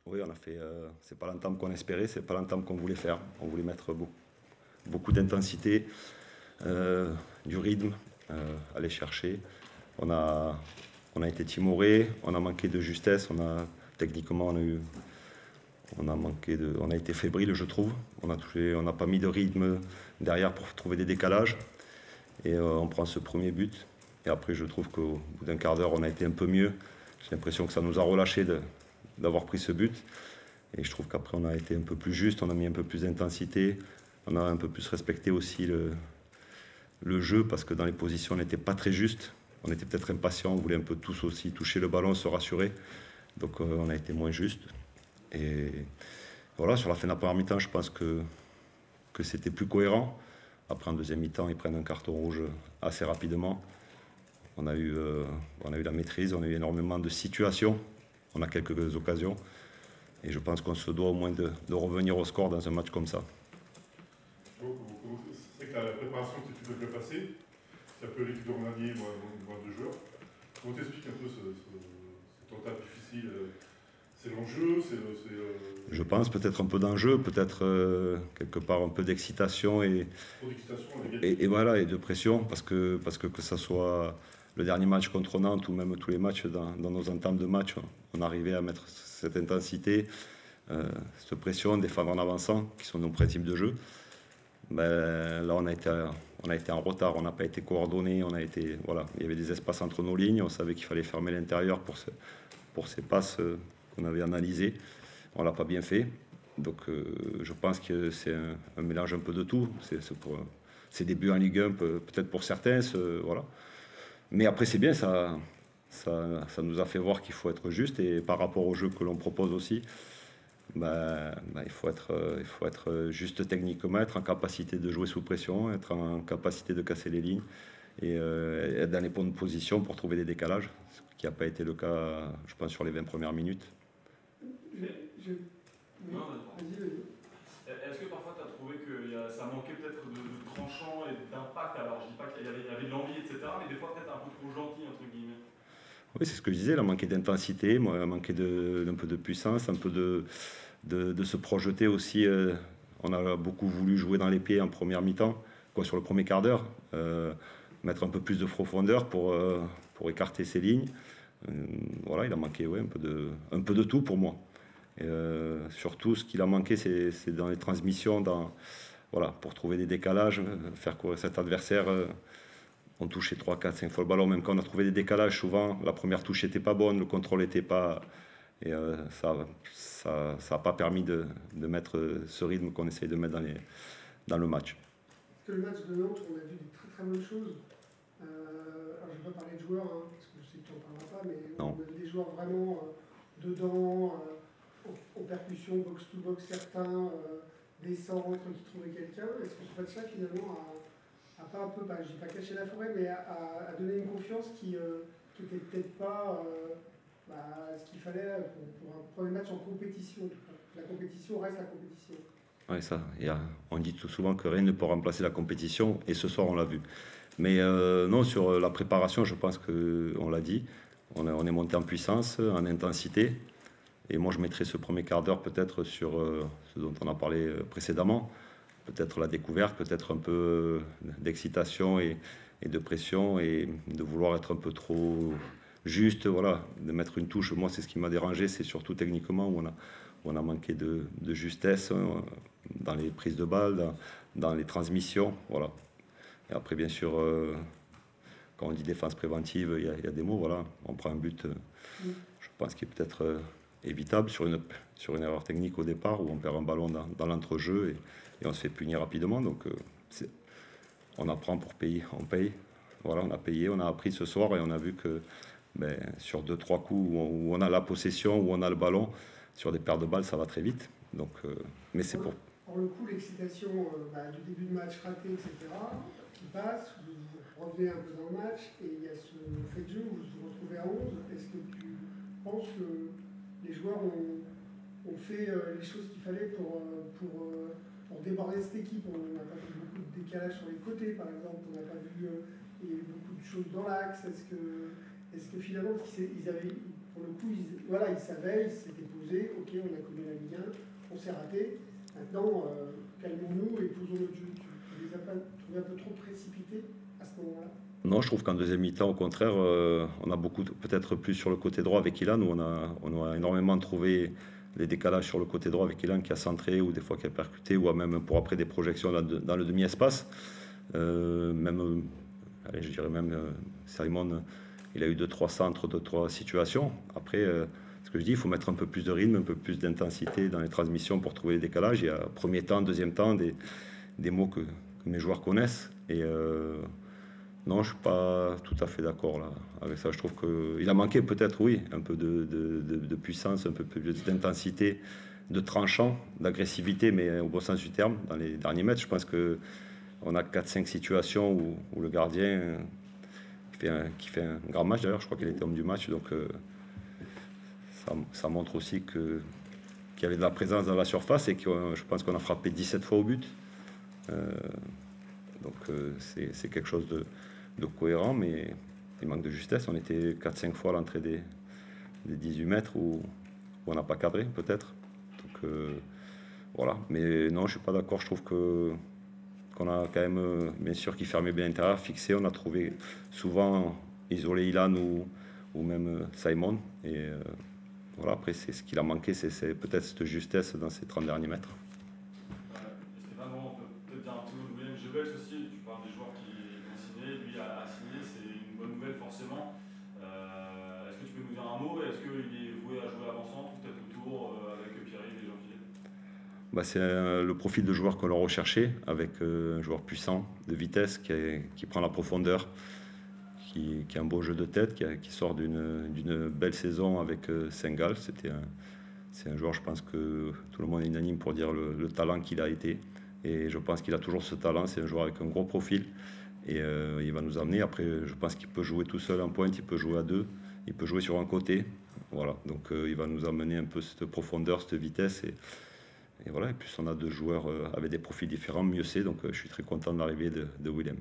Oui, on a fait. C'est pas l'entame qu'on espérait, c'est pas l'entame qu'on voulait faire. On voulait mettre beaucoup d'intensité, du rythme, aller chercher. On a, on a été timoré, on a manqué de justesse, techniquement on a été fébrile, je trouve. On n'a pas mis de rythme derrière pour trouver des décalages. Et on prend ce premier but. Et après, je trouve qu'au bout d'un quart d'heure, on a été un peu mieux. J'ai l'impression que ça nous a relâché d'avoir pris ce but. Et je trouve qu'après, on a été un peu plus juste, on a mis un peu plus d'intensité. On a un peu plus respecté aussi le jeu parce que dans les positions, on n'était pas très juste. On était peut-être impatients, on voulait un peu tous aussi toucher le ballon, se rassurer. Donc on a été moins juste. Et voilà, sur la fin de la première mi-temps, je pense que c'était plus cohérent. Après, en deuxième mi-temps, ils prennent un carton rouge assez rapidement. On a eu la maîtrise, on a eu énormément de situations, on a quelques occasions. Et je pense qu'on se doit au moins de revenir au score dans un match comme ça. C'est que la préparation que tu peux le passer, c'est un peu l'équipe de Romanier, moins de joueurs. Comment t'expliques un peu cet entame difficile? C'est l'enjeu, Je pense peut-être un peu d'enjeu, peut-être quelque part un peu d'excitation et voilà, et de pression, parce que ça soit le dernier match contre Nantes ou même tous les matchs dans nos entames de match, on arrivait à mettre cette intensité, cette pression, défendre en avançant, qui sont nos principes de jeu. Ben, là, on a été en retard, on n'a pas été coordonné, voilà, il y avait des espaces entre nos lignes, on savait qu'il fallait fermer l'intérieur pour ces passes qu'on avait analysées. On l'a pas bien fait. Donc je pense que c'est un mélange un peu de tout. C'est des buts en Ligue 1, peut-être pour certains, voilà. Mais après c'est bien, ça nous a fait voir qu'il faut être juste et par rapport au jeu que l'on propose aussi, il faut être juste techniquement, être en capacité de jouer sous pression, être en capacité de casser les lignes et être dans les bonnes positions pour trouver des décalages, ce qui n'a pas été le cas, je pense, sur les 20 premières minutes. Est-ce que parfois tu as trouvé que ça manquait peut-être de tranchant et d'impact? Alors je dis pas qu'il y avait de l'envie, etc., mais des fois peut-être un peu trop gentil, entre guillemets. Oui, c'est ce que je disais, il a manqué d'intensité, il a manqué d'un peu de puissance, un peu de se projeter aussi. On a beaucoup voulu jouer dans les pieds en première mi-temps, sur le premier quart d'heure, mettre un peu plus de profondeur pour écarter ses lignes. Voilà, il a manqué un peu de tout pour moi. Et surtout, ce qu'il a manqué, c'est dans les transmissions, voilà, pour trouver des décalages, faire courir cet adversaire. On touchait 3, 4, 5 fois le ballon, même quand on a trouvé des décalages, souvent la première touche n'était pas bonne, le contrôle n'était pas. Et ça n'a pas permis de mettre ce rythme qu'on essaye de mettre dans le match. Parce que le match de Nantes, on a vu des très très bonnes choses. Alors je ne vais pas parler de joueurs, hein, parce que je sais que tu n'en parleras pas, mais Non. on a vu des joueurs vraiment dedans, en percussion, box-to-box certains, des centres qui trouvaient quelqu'un. Est-ce que ce match-là, finalement, a pas un peu, je dis pas caché la forêt, mais a donné une confiance qui n'était peut-être pas ce qu'il fallait pour un premier match en compétition, en tout cas. La compétition reste la compétition. Oui, ça. On dit tout souvent que rien ne peut remplacer la compétition, et ce soir on l'a vu. Mais non, sur la préparation, je pense qu'on l'a dit, on est monté en puissance, en intensité. Et moi, je mettrais ce premier quart d'heure peut-être sur ce dont on a parlé précédemment. Peut-être la découverte, peut-être un peu d'excitation et de pression et de vouloir être un peu trop juste, voilà, de mettre une touche. Moi, c'est ce qui m'a dérangé, c'est surtout techniquement où on a manqué de justesse dans les prises de balles, dans les transmissions, voilà. Et après, bien sûr, quand on dit défense préventive, il y a des mots, voilà. On prend un but, je pense qu'il est peut-être évitable sur une erreur technique au départ où on perd un ballon dans l'entrejeu et on se fait punir rapidement. Donc on apprend pour payer, on paye. Voilà, on a payé, on a appris ce soir et on a vu que sur 2-3 coups où on a la possession, où on a le ballon, sur des pertes de balles, ça va très vite. Donc, mais c'est pour... Pour le coup, l'excitation du début de match raté, etc., qui passe, vous revenez un peu dans le match et il y a ce fait de jeu où vous vous retrouvez à 11. Est-ce que tu penses que les joueurs ont fait les choses qu'il fallait pour déborder cette équipe? On n'a pas vu beaucoup de décalage sur les côtés, par exemple. On n'a pas vu il y a eu beaucoup de choses dans l'axe. Est-ce que finalement, pour le coup, ils savaient, ils s'étaient posés, ok, on a connu la Ligue 1, on s'est raté, maintenant, calmons-nous et posons notre jeu. Tu les as pas trouvés un peu trop précipités à ce moment-là? Non, je trouve qu'en deuxième mi-temps, au contraire, on a beaucoup, peut-être plus sur le côté droit avec Ilan, où on a énormément trouvé les décalages sur le côté droit avec Ilan qui a centré, ou des fois qui a percuté, ou même pour après des projections dans le demi-espace. Allez, je dirais même, Simon, il a eu 2-3 centres, 2-3 situations. Après, ce que je dis, il faut mettre un peu plus de rythme, un peu plus d'intensité dans les transmissions pour trouver les décalages. Il y a premier temps, deuxième temps, des mots que mes joueurs connaissent. Et non, je ne suis pas tout à fait d'accord là, avec ça. Je trouve qu'il a manqué peut-être, oui, un peu de puissance, un peu plus d'intensité, de tranchant, d'agressivité, mais au bon sens du terme, dans les derniers mètres. Je pense qu'on a 4-5 situations où le gardien, qui fait un grand match d'ailleurs, je crois qu'il était homme du match, donc ça montre aussi qu'il y avait de la présence dans la surface et que je pense qu'on a frappé 17 fois au but. Donc c'est quelque chose de cohérent, mais il manque de justesse. On était 4-5 fois à l'entrée des 18 mètres où on n'a pas cadré, peut-être. Donc voilà. Mais non, je ne suis pas d'accord. Je trouve qu'on a quand même, bien sûr, qui fermait bien l'intérieur, fixé. On a trouvé souvent isolé Ilan ou même Simon. Et voilà, après, c'est ce qu'il a manqué, c'est peut-être cette justesse dans ces 30 derniers mètres. Stéphane, on peut peut-être dire un petit mot de William Gebels aussi. Tu parles des joueurs qui ont signé. Lui a signé, c'est une bonne nouvelle forcément. Est-ce que tu peux nous dire un mot? Est-ce qu'il est voué à jouer avant-centre ou peut-être autour avec Pierre-Yves et Jean-Philippe? C'est le profil de joueur que l'on recherchait, avec un joueur puissant, de vitesse, qui prend la profondeur, qui a un beau jeu de tête, qui sort d'une belle saison avec Saint-Gall. C'est un joueur, je pense que tout le monde est unanime pour dire le talent qu'il a été. Et je pense qu'il a toujours ce talent. C'est un joueur avec un gros profil. Et il va nous amener. Après, je pense qu'il peut jouer tout seul en pointe, il peut jouer à deux, il peut jouer sur un côté. Voilà. Donc il va nous amener un peu cette profondeur, cette vitesse. Et voilà. Et puis on a deux joueurs avec des profils différents, mieux c'est. Donc je suis très content de l'arrivée de William.